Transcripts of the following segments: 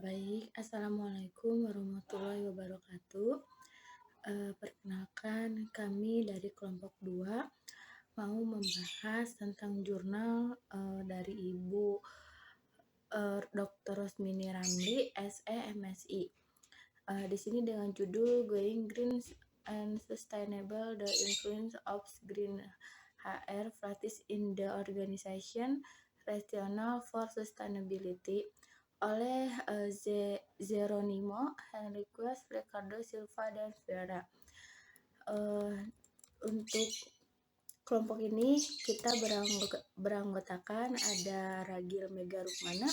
Assalamualaikum warahmatullahi wabarakatuh. Perkenalkan, kami dari kelompok 2 mau membahas tentang jurnal dari Ibu Dr. Rosmini Ramli, SE, MSI. Di sini dengan judul Going Green and Sustainable: The Influence of Green HR Practice in the Organization, Rationale for Sustainability, oleh Geronimo Henriques, Ricardo Silva, dan Vera. Untuk kelompok ini kita beranggotakan ada Ragil Mega Rukmana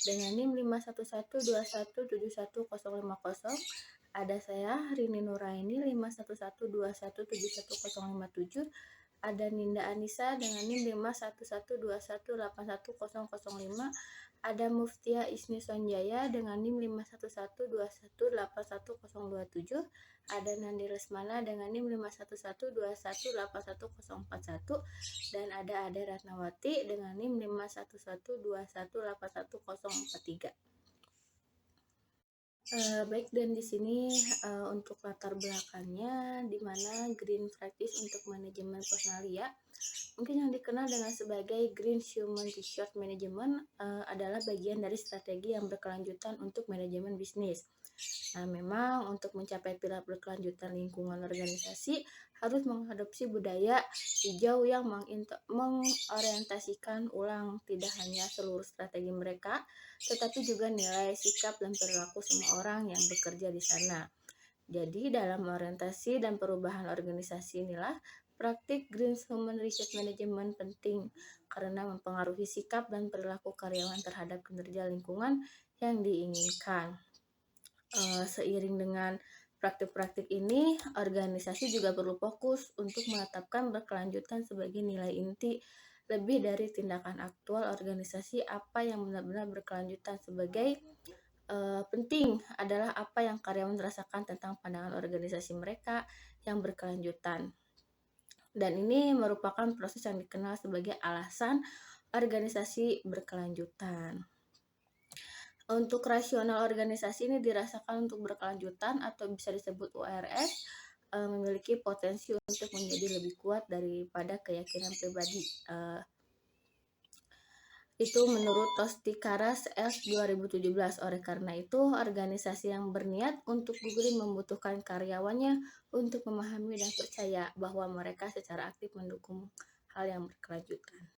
dengan NIM 51121717050. Ada saya Rini Nuraini 51121717057. Ada Ninda Anissa dengan NIM 51121811005. Ada Muftia Isni Sonjaya dengan NIM 51121811027. Ada Nandi Lesmana dengan NIM 51121811041. Dan ada Ade Ratnawati dengan NIM 51121811043. Baik, dan di sini untuk latar belakangnya, di mana Green Practice untuk manajemen personalia, mungkin yang dikenal dengan sebagai Green Human Resource Management, adalah bagian dari strategi yang berkelanjutan untuk manajemen bisnis. Nah, memang untuk mencapai pilar berkelanjutan lingkungan organisasi harus mengadopsi budaya hijau yang mengorientasikan ulang tidak hanya seluruh strategi mereka, tetapi juga nilai, sikap, dan perilaku semua orang yang bekerja di sana. Jadi dalam orientasi dan perubahan organisasi inilah praktik Green Human Resource Management penting karena mempengaruhi sikap dan perilaku karyawan terhadap kinerja lingkungan yang diinginkan. Seiring dengan praktik-praktik ini, organisasi juga perlu fokus untuk menetapkan berkelanjutan sebagai nilai inti lebih dari tindakan aktual organisasi. Apa yang benar-benar berkelanjutan sebagai penting adalah apa yang karyawan rasakan tentang pandangan organisasi mereka yang berkelanjutan. Dan ini merupakan proses yang dikenal sebagai alasan organisasi berkelanjutan. Untuk rasional organisasi ini dirasakan untuk berkelanjutan atau bisa disebut URS, memiliki potensi untuk menjadi lebih kuat daripada keyakinan pribadi. Itu menurut Tostikaras S 2017. Oleh karena itu, organisasi yang berniat untuk Green membutuhkan karyawannya untuk memahami dan percaya bahwa mereka secara aktif mendukung hal yang berkelanjutan.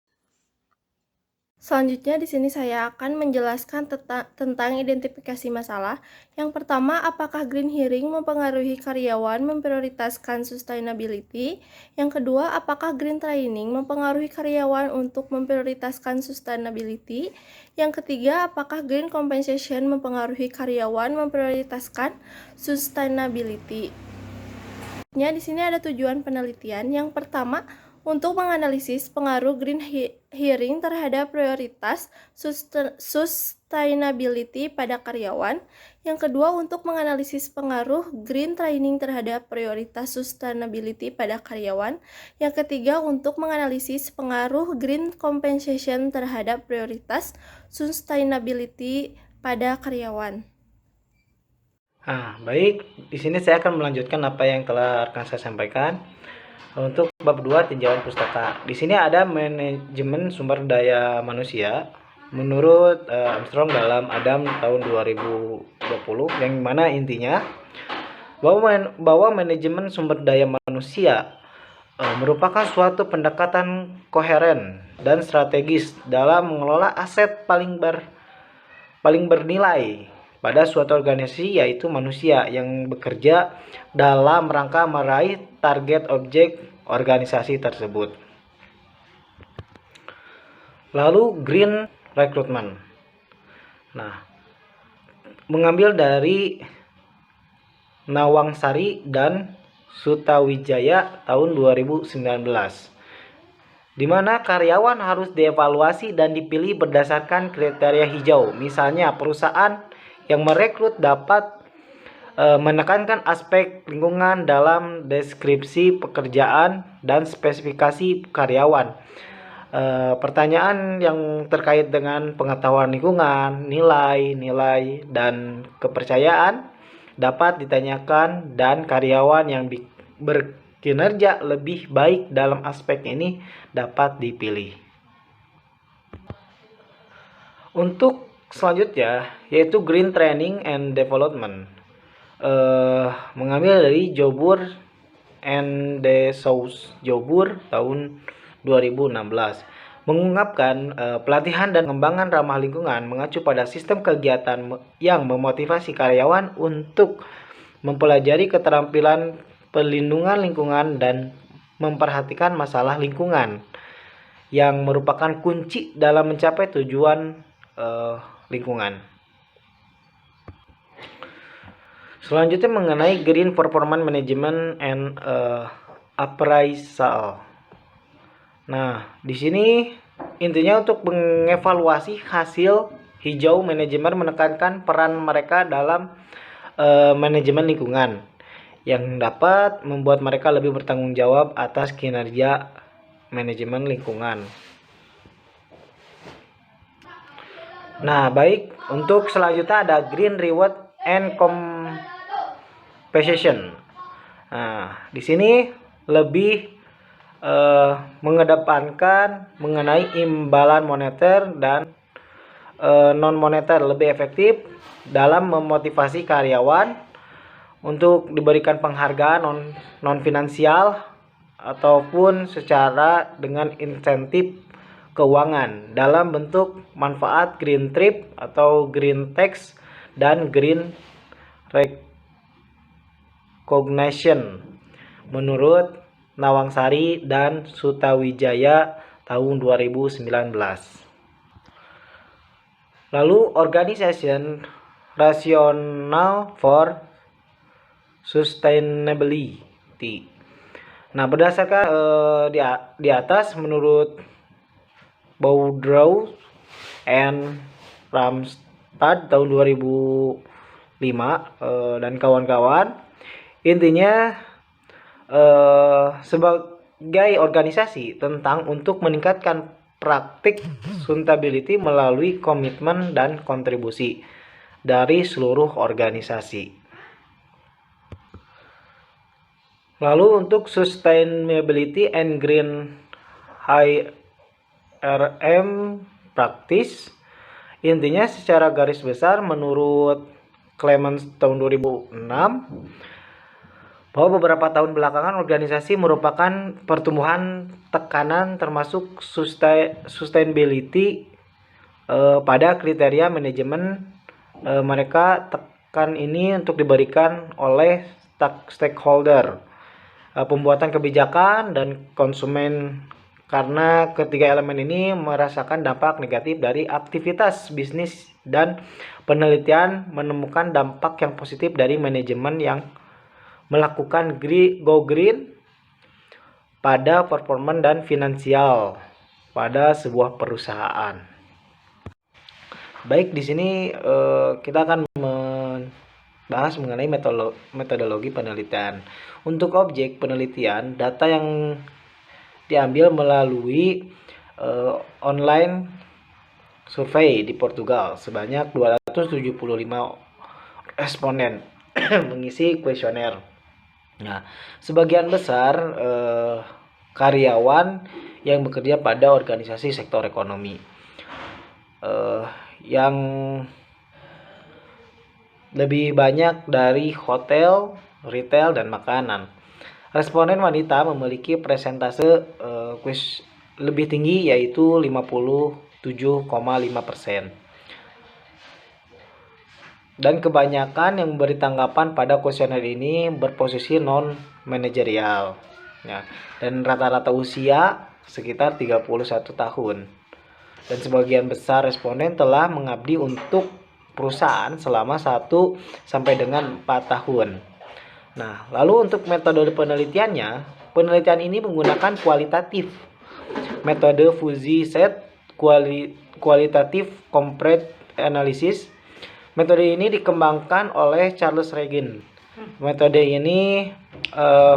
Selanjutnya di sini saya akan menjelaskan tentang identifikasi masalah. Yang pertama, apakah green hiring mempengaruhi karyawan memprioritaskan sustainability? Yang kedua, apakah green training mempengaruhi karyawan untuk memprioritaskan sustainability? Yang ketiga, apakah green compensation mempengaruhi karyawan memprioritaskan sustainability? Di sini ada tujuan penelitian. Yang pertama, untuk menganalisis pengaruh green hiring terhadap prioritas sustainability pada karyawan. Yang kedua, untuk menganalisis pengaruh green training terhadap prioritas sustainability pada karyawan. Yang ketiga, untuk menganalisis pengaruh green compensation terhadap prioritas sustainability pada karyawan. Baik, di sini saya akan melanjutkan apa yang telah rekan saya sampaikan. Untuk bab 2 tinjauan pustaka. Di sini ada manajemen sumber daya manusia menurut Armstrong dalam Adam tahun 2020, yang mana intinya bahwa manajemen sumber daya manusia merupakan suatu pendekatan koheren dan strategis dalam mengelola aset paling bernilai pada suatu organisasi, yaitu manusia yang bekerja dalam rangka meraih target objek organisasi tersebut. Lalu green recruitment. Mengambil dari Nawangsari dan Sutawijaya tahun 2019, di mana karyawan harus dievaluasi dan dipilih berdasarkan kriteria hijau. Misalnya, perusahaan yang merekrut dapat menekankan aspek lingkungan dalam deskripsi pekerjaan dan spesifikasi karyawan. Pertanyaan yang terkait dengan pengetahuan lingkungan, nilai, dan kepercayaan dapat ditanyakan dan karyawan yang berkinerja lebih baik dalam aspek ini dapat dipilih. Untuk selanjutnya yaitu Green Training and Development, mengambil dari Jobur and de Souza Jobur tahun 2016, mengungkapkan pelatihan dan pengembangan ramah lingkungan mengacu pada sistem kegiatan yang memotivasi karyawan untuk mempelajari keterampilan perlindungan lingkungan dan memperhatikan masalah lingkungan yang merupakan kunci dalam mencapai tujuan lingkungan. Selanjutnya mengenai Green Performance Management and Appraisal. Nah, di sini intinya untuk mengevaluasi hasil hijau, manajemen menekankan peran mereka dalam manajemen lingkungan yang dapat membuat mereka lebih bertanggung jawab atas kinerja manajemen lingkungan. Nah, baik, untuk selanjutnya ada Green Reward and Compensation. Nah, di sini lebih mengedepankan mengenai imbalan moneter dan non moneter lebih efektif dalam memotivasi karyawan untuk diberikan penghargaan non finansial ataupun secara dengan insentif keuangan dalam bentuk manfaat green trip atau green tax dan green recognition menurut Nawangsari dan Sutawijaya tahun 2019. Lalu Organization Rationale for Sustainability. Nah, berdasarkan di atas menurut Boudreaux and Ramstad tahun 2005 dan kawan-kawan, intinya sebagai organisasi tentang untuk meningkatkan praktik sustainability melalui komitmen dan kontribusi dari seluruh organisasi. Lalu untuk Sustainability and Green HRM Practice, intinya secara garis besar menurut Clemens tahun 2006 bahwa beberapa tahun belakangan organisasi merupakan pertumbuhan tekanan termasuk sustainability pada kriteria manajemen mereka. Tekan ini untuk diberikan oleh stakeholder, pembuatan kebijakan, dan konsumen, karena ketiga elemen ini merasakan dampak negatif dari aktivitas bisnis, dan penelitian menemukan dampak yang positif dari manajemen yang melakukan go green pada performa dan finansial pada sebuah perusahaan. Baik, di sini kita akan membahas mengenai metodologi penelitian. Untuk objek penelitian, data yang diambil melalui online survei di Portugal sebanyak 275 responden mengisi kuesioner. Nah, sebagian besar karyawan yang bekerja pada organisasi sektor ekonomi yang lebih banyak dari hotel, retail, dan makanan. Responden wanita memiliki persentase lebih tinggi, yaitu 57,5%. Dan kebanyakan yang memberi tanggapan pada kuesioner ini berposisi non manajerial, ya, dan rata-rata usia sekitar 31 tahun. Dan sebagian besar responden telah mengabdi untuk perusahaan selama 1 sampai dengan 4 tahun. Nah, lalu untuk metode penelitiannya, penelitian ini menggunakan kualitatif, metode fuzzy set, kualitatif comparate analysis. Metode ini dikembangkan oleh Charles Regan Metode ini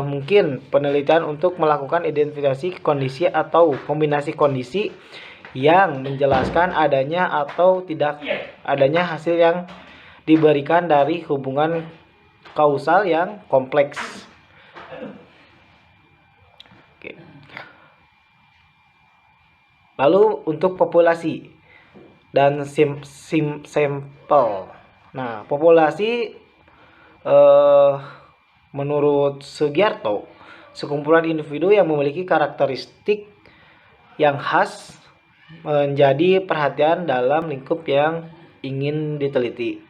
mungkin penelitian untuk melakukan identifikasi kondisi atau kombinasi kondisi yang menjelaskan adanya atau tidak adanya hasil yang diberikan dari hubungan kausal yang kompleks. Oke. Lalu untuk populasi dan sampel. Nah, populasi menurut Sugiarto, sekumpulan individu yang memiliki karakteristik yang khas menjadi perhatian dalam lingkup yang ingin diteliti.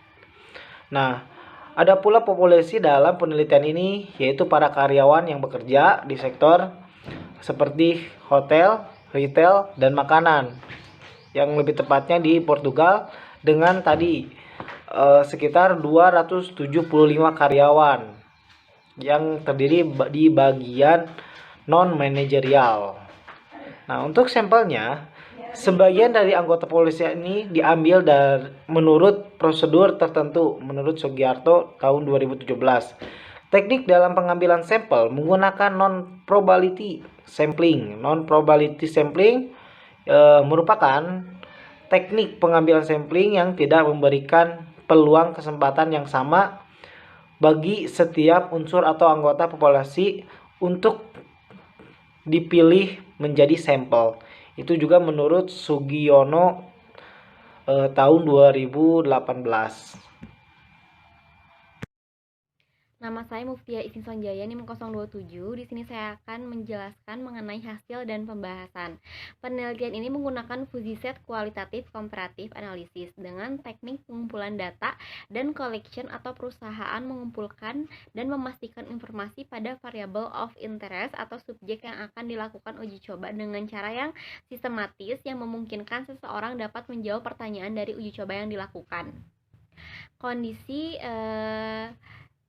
Nah, ada pula populasi dalam penelitian ini, yaitu para karyawan yang bekerja di sektor seperti hotel, retail, dan makanan. Yang lebih tepatnya di Portugal dengan tadi sekitar 275 karyawan yang terdiri di bagian non-manajerial. Nah, untuk sampelnya, sebagian dari anggota polisi ini diambil dari menurut prosedur tertentu menurut Sugiarto tahun 2017. Teknik dalam pengambilan sampel menggunakan non-probability sampling. Non-probability sampling merupakan teknik pengambilan sampling yang tidak memberikan peluang kesempatan yang sama bagi setiap unsur atau anggota populasi untuk dipilih menjadi sampel. Itu juga menurut Sugiono tahun 2018. Nama saya Muftia Isin Sonjaya, NIM 027. Di sini saya akan menjelaskan mengenai hasil dan pembahasan. Penelitian ini menggunakan fuzzy set kualitatif komparatif analisis dengan teknik pengumpulan data dan collection atau perusahaan mengumpulkan dan memastikan informasi pada variable of interest atau subjek yang akan dilakukan uji coba dengan cara yang sistematis yang memungkinkan seseorang dapat menjawab pertanyaan dari uji coba yang dilakukan. Kondisi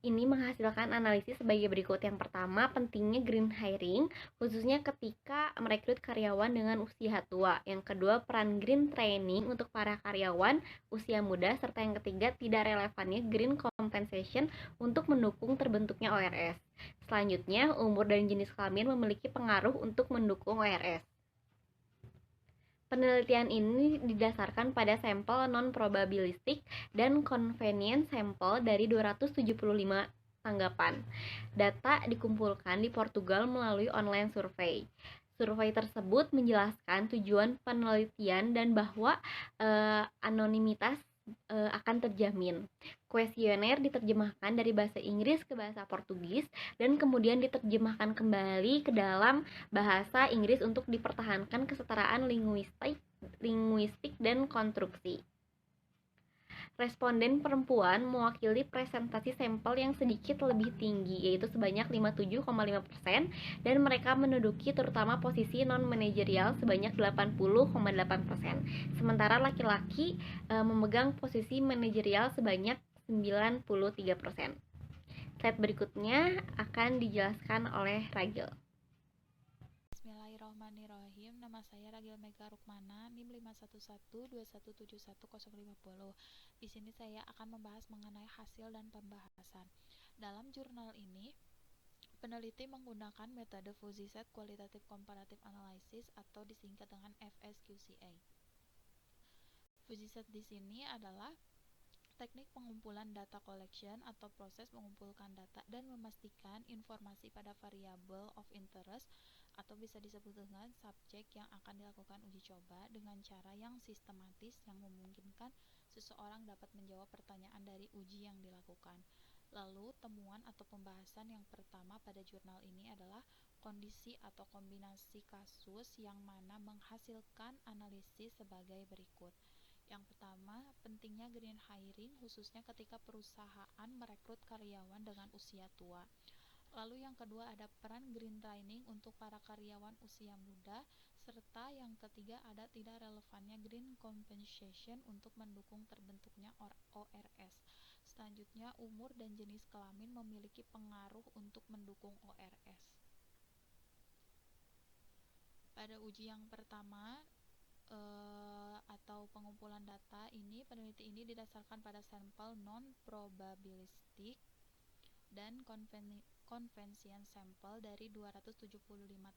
ini menghasilkan analisis sebagai berikut. Yang pertama, pentingnya green hiring, khususnya ketika merekrut karyawan dengan usia tua. Yang kedua, peran green training untuk para karyawan usia muda. Serta yang ketiga, tidak relevannya green compensation untuk mendukung terbentuknya ORS. Selanjutnya, umur dan jenis kelamin memiliki pengaruh untuk mendukung ORS. Penelitian ini didasarkan pada sampel non-probabilistik dan convenience sampel dari 275 tanggapan. Data dikumpulkan di Portugal melalui online survei. Survei tersebut menjelaskan tujuan penelitian dan bahwa anonimitas akan terjamin. Kuesioner diterjemahkan dari bahasa Inggris ke bahasa Portugis dan kemudian diterjemahkan kembali ke dalam bahasa Inggris untuk dipertahankan kesetaraan linguistik dan konstruksi. Responden perempuan mewakili presentasi sampel yang sedikit lebih tinggi, yaitu sebanyak 57,5%, dan mereka menduduki terutama posisi non-manajerial sebanyak 80,8%. Sementara laki-laki memegang posisi manajerial sebanyak 93%. Slide berikutnya akan dijelaskan oleh Ragil. Bismillahirrahmanirrahim. Nama saya Ragil Mega Rukmana, NIM 51121711050. Di sini saya akan membahas mengenai hasil dan pembahasan. Dalam jurnal ini, peneliti menggunakan metode fuzzy set qualitative comparative analysis atau disingkat dengan FSQCA. Fuzzy set di sini adalah teknik pengumpulan data collection atau proses mengumpulkan data dan memastikan informasi pada variable of interest atau bisa disebut dengan subjek yang akan dilakukan uji coba dengan cara yang sistematis yang memungkinkan seseorang dapat menjawab pertanyaan dari uji yang dilakukan. Lalu, temuan atau pembahasan yang pertama pada jurnal ini adalah kondisi atau kombinasi kasus yang mana menghasilkan analisis sebagai berikut. Yang pertama, pentingnya green hiring khususnya ketika perusahaan merekrut karyawan dengan usia tua. Lalu yang kedua ada peran green training untuk para karyawan usia muda, serta yang ketiga ada tidak relevannya green compensation untuk mendukung terbentuknya ORS. Selanjutnya, umur dan jenis kelamin memiliki pengaruh untuk mendukung ORS. Pada uji yang pertama atau pengumpulan data ini, peneliti ini didasarkan pada sampel non-probabilistik dan convention sampel dari 275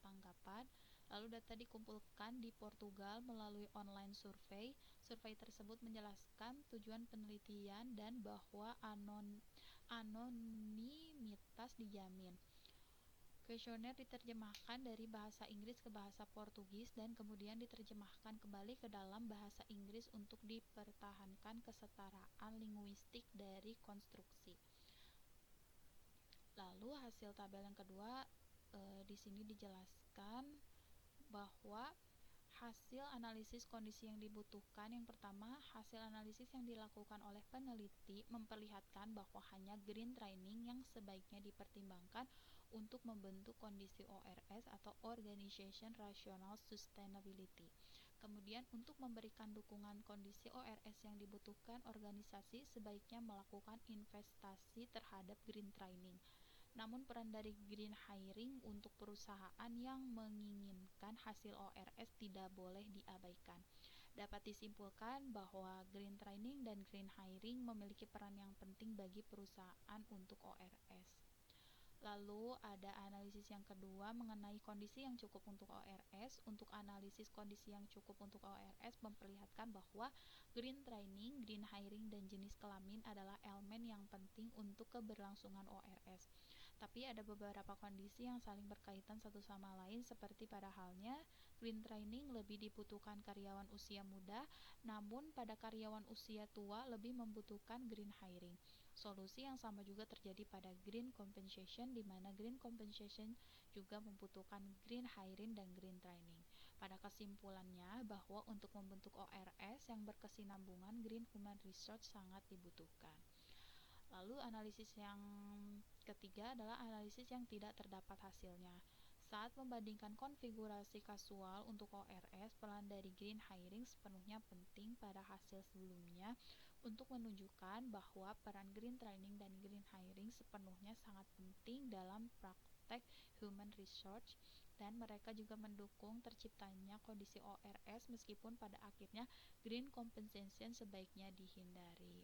tanggapan. Lalu data dikumpulkan di Portugal melalui online survei. Survei tersebut menjelaskan tujuan penelitian dan bahwa anonimitas dijamin. Kuesioner diterjemahkan dari bahasa Inggris ke bahasa Portugis dan kemudian diterjemahkan kembali ke dalam bahasa Inggris untuk dipertahankan kesetaraan linguistik dari konstruksi. Lalu hasil tabel yang kedua, di sini dijelaskan bahwa hasil analisis kondisi yang dibutuhkan. Yang pertama, hasil analisis yang dilakukan oleh peneliti memperlihatkan bahwa hanya green training yang sebaiknya dipertimbangkan untuk membentuk kondisi ORS atau Organization Rational Sustainability. Kemudian, untuk memberikan dukungan kondisi ORS yang dibutuhkan, organisasi sebaiknya melakukan investasi terhadap green training. Namun peran dari green hiring untuk perusahaan yang menginginkan hasil ORS tidak boleh diabaikan. Dapat disimpulkan bahwa green training dan green hiring memiliki peran yang penting bagi perusahaan untuk ORS. Lalu ada analisis yang kedua mengenai kondisi yang cukup untuk ORS. Untuk analisis kondisi yang cukup untuk ORS memperlihatkan bahwa green training, green hiring, dan jenis kelamin adalah elemen yang penting untuk keberlangsungan ORS. Tapi ada beberapa kondisi yang saling berkaitan satu sama lain, seperti pada halnya green training lebih dibutuhkan karyawan usia muda, namun pada karyawan usia tua lebih membutuhkan green hiring. Solusi yang sama juga terjadi pada green compensation, di mana green compensation juga membutuhkan green hiring dan green training. Pada kesimpulannya, bahwa untuk membentuk ORS yang berkesinambungan, green human resource sangat dibutuhkan. Lalu analisis yang ketiga adalah analisis yang tidak terdapat hasilnya. Saat membandingkan konfigurasi kasual untuk ORS, peran dari green hiring sepenuhnya penting pada hasil sebelumnya untuk menunjukkan bahwa peran green training dan green hiring sepenuhnya sangat penting dalam praktek human resource, dan mereka juga mendukung terciptanya kondisi ORS meskipun pada akhirnya green compensation sebaiknya dihindari.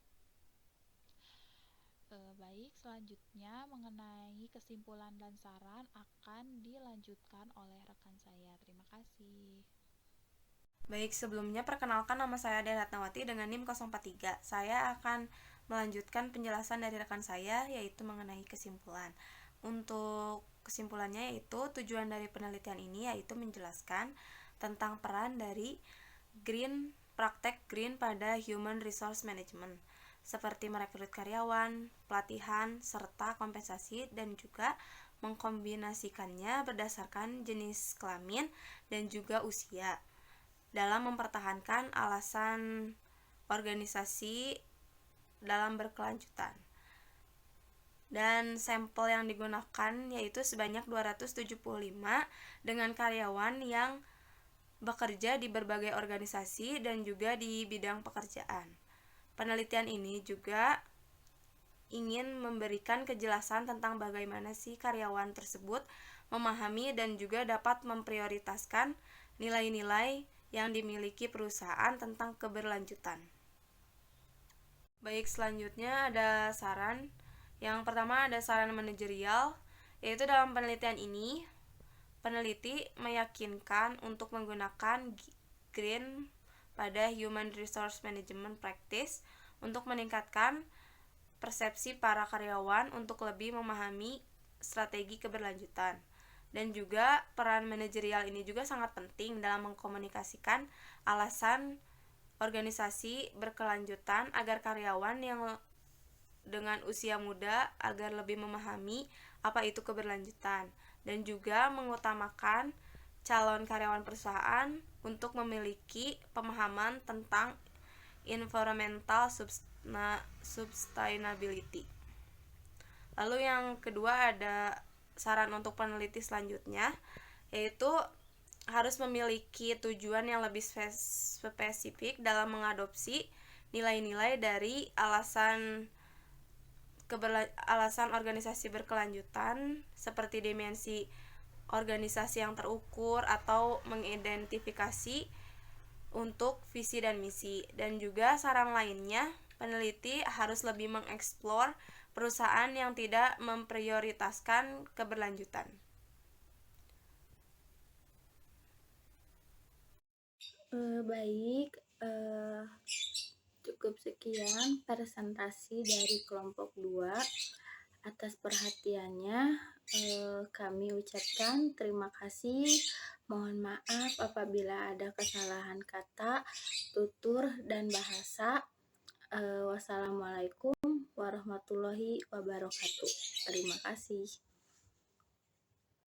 Baik, selanjutnya mengenai kesimpulan dan saran akan dilanjutkan oleh rekan saya. Terima kasih. Baik, sebelumnya perkenalkan, nama saya Dea Ratnawati dengan NIM 043. Saya akan melanjutkan penjelasan dari rekan saya, yaitu mengenai kesimpulan. Untuk kesimpulannya yaitu tujuan dari penelitian ini yaitu menjelaskan tentang peran dari praktek green pada human resource management, seperti merekrut karyawan, pelatihan, serta kompensasi, dan juga mengkombinasikannya berdasarkan jenis kelamin dan juga usia dalam mempertahankan alasan organisasi dalam berkelanjutan. Dan sampel yang digunakan yaitu sebanyak 275 dengan karyawan yang bekerja di berbagai organisasi dan juga di bidang pekerjaan. Penelitian ini juga ingin memberikan kejelasan tentang bagaimana si karyawan tersebut memahami dan juga dapat memprioritaskan nilai-nilai yang dimiliki perusahaan tentang keberlanjutan. Baik, selanjutnya ada saran. Yang pertama ada saran manajerial, yaitu dalam penelitian ini, peneliti meyakinkan untuk menggunakan green pada human resource management practice untuk meningkatkan persepsi para karyawan untuk lebih memahami strategi keberlanjutan. Dan juga peran manajerial ini juga sangat penting dalam mengkomunikasikan alasan organisasi berkelanjutan agar karyawan yang dengan usia muda agar lebih memahami apa itu keberlanjutan, dan juga mengutamakan calon karyawan perusahaan untuk memiliki pemahaman tentang environmental sustainability. Lalu yang kedua ada saran untuk peneliti selanjutnya, yaitu harus memiliki tujuan yang lebih spesifik dalam mengadopsi nilai-nilai dari alasan organisasi berkelanjutan, seperti dimensi organisasi yang terukur atau mengidentifikasi untuk visi dan misi. Dan juga saran lainnya, Peneliti harus lebih mengeksplor perusahaan yang tidak memprioritaskan keberlanjutan. Baik, cukup sekian presentasi dari kelompok 2. Atas perhatiannya, kami ucapkan terima kasih. Mohon maaf apabila ada kesalahan kata, tutur, dan bahasa. Wassalamualaikum warahmatullahi wabarakatuh. Terima kasih.